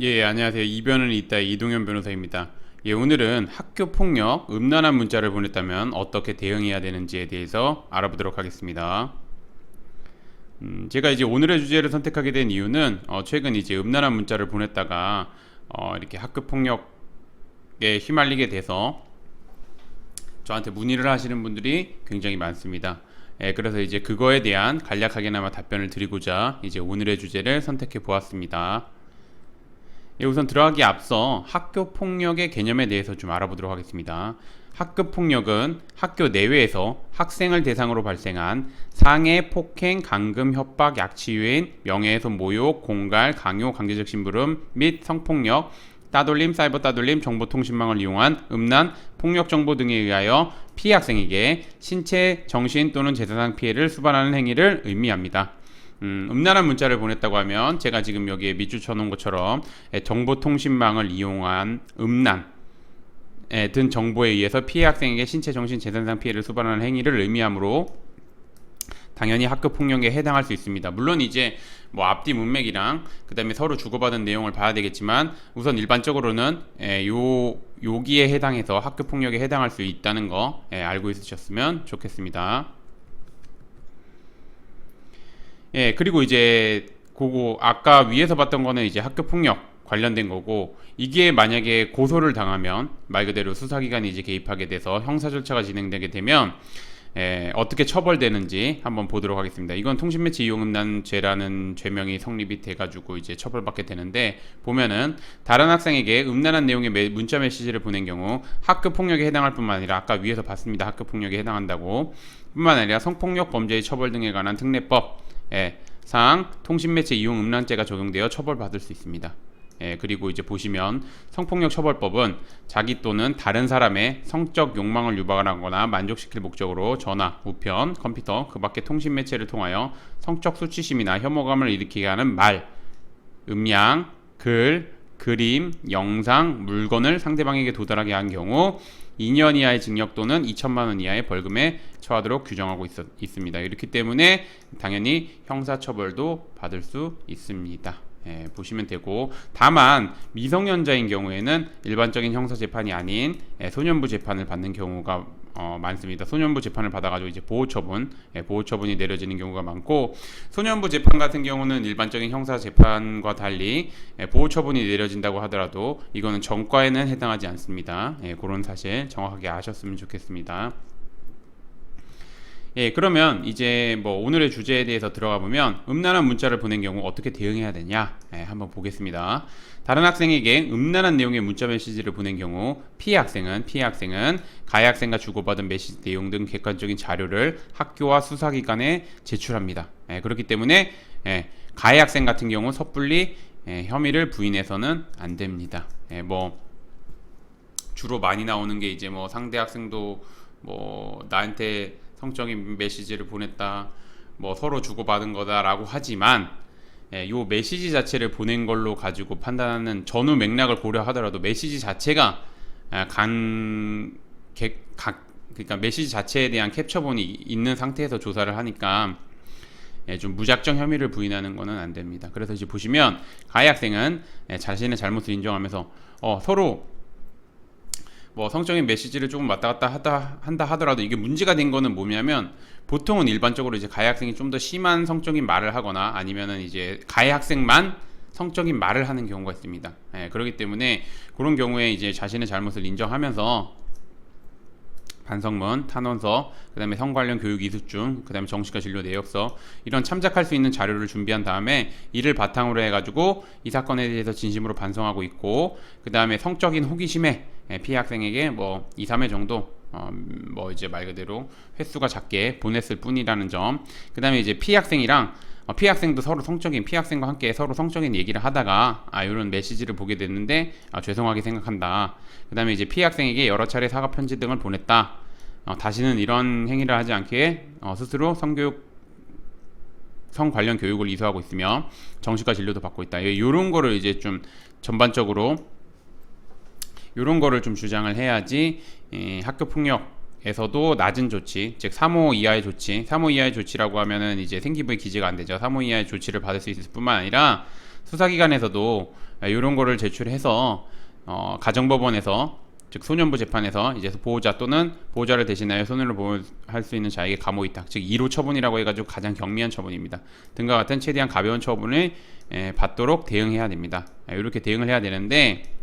예, 안녕하세요. 이변은 있다 이동현 변호사입니다. 예, 오늘은 학교 폭력, 음란한 문자를 보냈다면 어떻게 대응해야 되는지에 대해서 알아보도록 하겠습니다. 제가 이제 오늘의 주제를 선택하게 된 이유는 최근 이제 음란한 문자를 보냈다가 이렇게 학교 폭력에 휘말리게 돼서 저한테 문의를 하시는 분들이 굉장히 많습니다. 예, 그래서 이제 그거에 대한 간략하게나마 답변을 드리고자 이제 오늘의 주제를 선택해 보았습니다. 예, 우선 들어가기 앞서 학교 폭력의 개념에 대해서 좀 알아보도록 하겠습니다. 학교 폭력은 학교 내외에서 학생을 대상으로 발생한 상해, 폭행, 감금, 협박, 약취유인, 명예훼손, 모욕, 공갈, 강요, 강제적 심부름 및 성폭력, 따돌림, 사이버 따돌림, 정보통신망을 이용한 음란, 폭력 정보 등에 의하여 피해 학생에게 신체, 정신 또는 재산상 피해를 수반하는 행위를 의미합니다. 음란한 문자를 보냈다고 하면 제가 지금 여기에 밑줄 쳐놓은 것처럼 정보통신망을 이용한 음란 든 정보에 의해서 피해 학생에게 신체, 정신, 재산상 피해를 수반하는 행위를 의미하므로 당연히 학교 폭력에 해당할 수 있습니다. 물론 이제 뭐 앞뒤 문맥이랑 그 다음에 서로 주고받은 내용을 봐야 되겠지만 우선 일반적으로는 여기에 해당해서 학교 폭력에 해당할 수 있다는 거 알고 있으셨으면 좋겠습니다. 예, 그리고 이제 그거 아까 위에서 봤던 거는 이제 학교 폭력 관련된 거고, 이게 만약에 고소를 당하면 말 그대로 수사기관이 이제 개입하게 돼서 형사 절차가 진행되게 되면 어떻게 처벌되는지 한번 보도록 하겠습니다. 이건 통신매체 이용음란죄라는 죄명이 성립이 돼가지고 이제 처벌받게 되는데, 보면은 다른 학생에게 음란한 내용의 문자 메시지를 보낸 경우 학교 폭력에 해당할 뿐만 아니라 아까 위에서 봤습니다. 학교 폭력에 해당한다고 뿐만 아니라 성폭력 범죄의 처벌 등에 관한 특례법 상 통신매체 이용 음란죄가 적용되어 처벌받을 수 있습니다. 그리고 이제 보시면 성폭력 처벌법은 자기 또는 다른 사람의 성적 욕망을 유발하거나 만족시킬 목적으로 전화, 우편, 컴퓨터, 그 밖의 통신매체를 통하여 성적 수치심이나 혐오감을 일으키게 하는 말, 음량, 글, 그림, 영상, 물건을 상대방에게 도달하게 한 경우 2년 이하의 징역 또는 2천만 원 이하의 벌금에 처하도록 규정하고 있습니다. 이렇기 때문에 당연히 형사처벌도 받을 수 있습니다. 보시면 되고, 다만 미성년자인 경우에는 일반적인 형사재판이 아닌 소년부 재판을 받는 경우가 많습니다. 소년부 재판을 받아가지고 이제 보호처분이 내려지는 경우가 많고, 소년부 재판 같은 경우는 일반적인 형사재판과 달리 보호처분이 내려진다고 하더라도 이거는 전과에는 해당하지 않습니다. 그런 사실 정확하게 아셨으면 좋겠습니다. 예, 그러면 이제 뭐 오늘의 주제에 대해서 들어가 보면 음란한 문자를 보낸 경우 어떻게 대응해야 되냐 한번 보겠습니다. 다른 학생에게 음란한 내용의 문자 메시지를 보낸 경우 피해 학생은 가해 학생과 주고받은 메시지 내용 등 객관적인 자료를 학교와 수사기관에 제출합니다. 그렇기 때문에 가해 학생 같은 경우 섣불리 혐의를 부인해서는 안 됩니다. 뭐 주로 많이 나오는 게 이제 뭐 상대 학생도 뭐 나한테 성적인 메시지를 보냈다, 뭐 서로 주고받은 거다라고 하지만 요 메시지 자체를 보낸 걸로 가지고 판단하는 전후 맥락을 고려하더라도 메시지 자체가 그러니까 메시지 자체에 대한 캡처본이 있는 상태에서 조사를 하니까 좀 무작정 혐의를 부인하는 것은 안 됩니다. 그래서 이제 보시면 가해 학생은 자신의 잘못을 인정하면서 서로 뭐 성적인 메시지를 조금 왔다 갔다 한다 하더라도 이게 문제가 된 거는 뭐냐면, 보통은 일반적으로 이제 가해 학생이 좀 더 심한 성적인 말을 하거나 아니면은 이제 가해 학생만 성적인 말을 하는 경우가 있습니다. 그렇기 때문에 그런 경우에 이제 자신의 잘못을 인정하면서 반성문, 탄원서, 그 다음에 성 관련 교육 이수증, 그 다음에 정신과 진료 내역서, 이런 참작할 수 있는 자료를 준비한 다음에 이를 바탕으로 해가지고 이 사건에 대해서 진심으로 반성하고 있고, 그 다음에 성적인 호기심에 피해 학생에게 뭐 2, 3회 정도 뭐 이제 말 그대로 횟수가 작게 보냈을 뿐이라는 점, 그 다음에 이제 피해 학생도 서로 피해 학생과 함께 서로 성적인 얘기를 하다가 이런 메시지를 보게 됐는데 죄송하게 생각한다. 그 다음에 이제 피해 학생에게 여러 차례 사과 편지 등을 보냈다. 다시는 이런 행위를 하지 않게 스스로 성 관련 교육을 이수하고 있으며 정신과 진료도 받고 있다. 이런 거를 이제 좀 전반적으로 이런 거를 좀 주장을 해야지 학교 폭력에서도 낮은 조치, 즉 3호 이하의 조치, 3호 이하의 조치라고 하면은 이제 생기부의 기재가 안 되죠. 3호 이하의 조치를 받을 수 있을 뿐만 아니라 수사기관에서도 이런 거를 제출해서 가정법원에서 즉 소년부 재판에서 이제 보호자 또는 보호자를 대신하여 손해를 보호할 수 있는 자에게 감호 위탁, 즉 1호 처분이라고 해가지고 가장 경미한 처분입니다. 등과 같은 최대한 가벼운 처분을 받도록 대응해야 됩니다. 이렇게 대응을 해야 되는데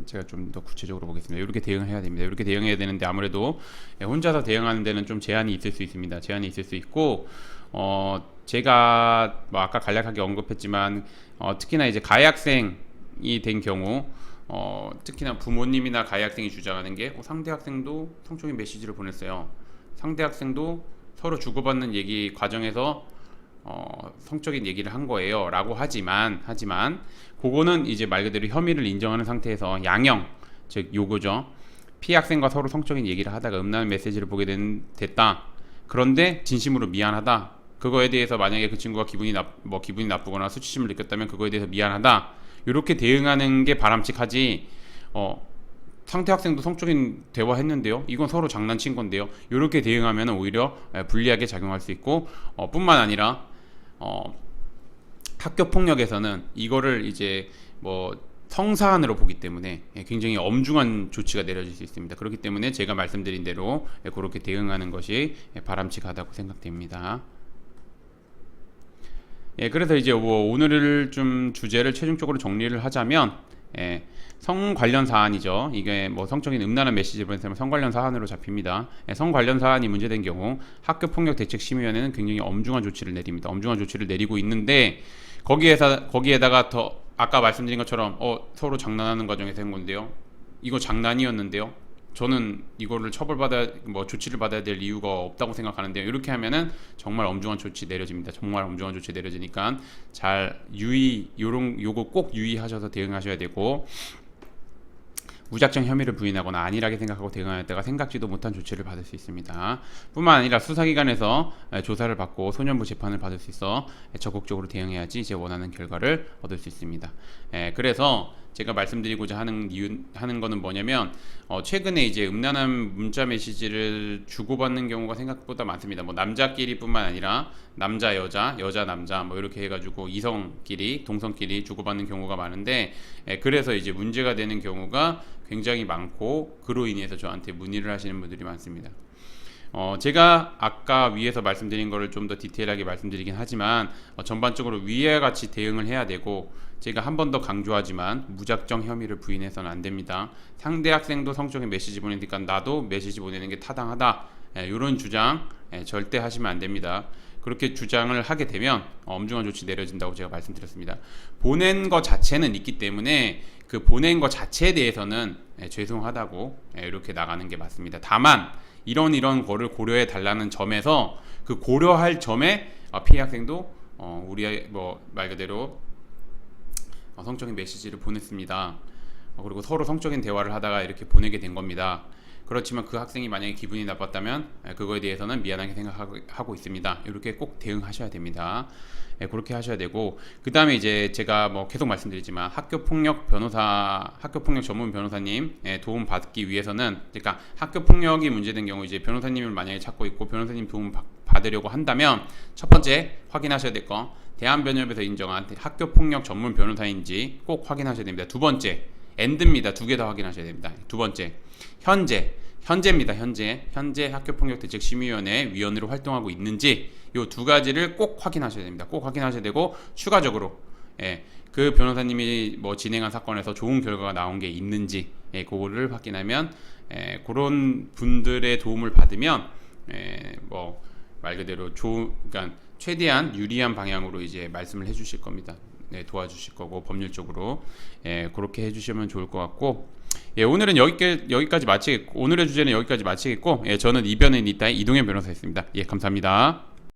제가 좀 더 구체적으로 보겠습니다. 이렇게 대응을 해야 됩니다. 이렇게 대응해야 되는데 아무래도 혼자서 대응하는 데는 좀 제한이 있을 수 있습니다. 제한이 있을 수 있고 제가 뭐 아까 간략하게 언급했지만 특히나 이제 가해 학생이 된 경우 특히나 부모님이나 가해 학생이 주장하는 게 상대 학생도 성적인 메시지를 보냈어요. 상대 학생도 서로 주고받는 얘기 과정에서 성적인 얘기를 한 거예요 라고 하지만 그거는 이제 말 그대로 혐의를 인정하는 상태에서 양형 즉 요거죠. 피해 학생과 서로 성적인 얘기를 하다가 음란한 메시지를 보게 됐다. 그런데 진심으로 미안하다. 그거에 대해서 만약에 그 친구가 기분이 나쁘거나 수치심을 느꼈다면 그거에 대해서 미안하다. 이렇게 대응하는 게 바람직하지. 상대 학생도 성적인 대화했는데요. 이건 서로 장난친 건데요. 이렇게 대응하면 오히려 불리하게 작용할 수 있고 뿐만 아니라 학교 폭력에서는 이거를 이제 뭐 성사안으로 보기 때문에 굉장히 엄중한 조치가 내려질 수 있습니다. 그렇기 때문에 제가 말씀드린 대로 그렇게 대응하는 것이 바람직하다고 생각됩니다. 그래서 이제 오늘 좀 주제를 최종적으로 정리를 하자면 성 관련 사안이죠. 이게 뭐 성적인 음란한 메시지를 보내면 성 관련 사안으로 잡힙니다. 성 관련 사안이 문제된 경우 학교폭력대책심의위원회는 굉장히 엄중한 조치를 내립니다. 엄중한 조치를 내리고 있는데 거기에다가 더 아까 말씀드린 것처럼 서로 장난하는 과정에서 한 건데요. 이거 장난이었는데요. 저는 이거를 조치를 받아야 될 이유가 없다고 생각하는데요. 이렇게 하면은 정말 엄중한 조치 내려집니다. 정말 엄중한 조치 내려지니까 요거 꼭 유의하셔서 대응하셔야 되고, 무작정 혐의를 부인하거나 안일하게 생각하고 대응하였다가 생각지도 못한 조치를 받을 수 있습니다. 뿐만 아니라 수사기관에서 조사를 받고 소년부 재판을 받을 수 있어 적극적으로 대응해야지 이제 원하는 결과를 얻을 수 있습니다. 그래서 제가 말씀드리고자 하는 거는 뭐냐면 최근에 이제 음란한 문자 메시지를 주고받는 경우가 생각보다 많습니다. 뭐 남자끼리뿐만 아니라 남자 여자, 여자 남자 뭐 이렇게 해가지고 이성끼리 동성끼리 주고받는 경우가 많은데 그래서 이제 문제가 되는 경우가 굉장히 많고 그로 인해서 저한테 문의를 하시는 분들이 많습니다. 제가 아까 위에서 말씀드린 거를 좀 더 디테일하게 말씀드리긴 하지만 전반적으로 위와 같이 대응을 해야 되고, 제가 한 번 더 강조하지만 무작정 혐의를 부인해서는 안 됩니다. 상대 학생도 성적인 메시지 보내니까 나도 메시지 보내는 게 타당하다. 이런 주장 절대 하시면 안 됩니다. 그렇게 주장을 하게 되면 엄중한 조치 내려진다고 제가 말씀드렸습니다. 보낸 거 자체는 있기 때문에 그 보낸 거 자체에 대해서는 죄송하다고 이렇게 나가는 게 맞습니다. 다만 이런 거를 고려해 달라는 점에서 그 고려할 점에 피해 학생도 우리 말 그대로 성적인 메시지를 보냈습니다. 그리고 서로 성적인 대화를 하다가 이렇게 보내게 된 겁니다. 그렇지만 그 학생이 만약에 기분이 나빴다면 그거에 대해서는 미안하게 생각하고 있습니다. 이렇게 꼭 대응하셔야 됩니다. 그렇게 하셔야 되고, 그 다음에 이제 제가 뭐 계속 말씀드리지만 학교폭력 전문 변호사님 도움 받기 위해서는, 그러니까 학교폭력이 문제된 경우 이제 변호사님을 만약에 찾고 있고 변호사님 도움 받으려고 한다면 첫 번째 확인하셔야 될 거, 대한변협에서 인정한 학교폭력 전문 변호사인지 꼭 확인하셔야 됩니다. 두 번째 엔드입니다. 두 개 다 확인하셔야 됩니다. 두 번째 현재입니다. 현재 학교폭력대책심의위원회 위원으로 활동하고 있는지, 이 두 가지를 꼭 확인하셔야 됩니다. 꼭 확인하셔야 되고, 추가적으로 그 변호사님이 뭐 진행한 사건에서 좋은 결과가 나온 게 있는지 그거를 확인하면 그런 분들의 도움을 받으면 뭐 말 그대로 그러니까 최대한 유리한 방향으로 이제 말씀을 해주실 겁니다. 도와주실 거고 법률적으로 그렇게 해주시면 좋을 것 같고, 오늘은 여기까지 마치겠고, 오늘의 주제는 여기까지 마치겠고, 저는 이변의 니타의 이동현 변호사였습니다. 감사합니다.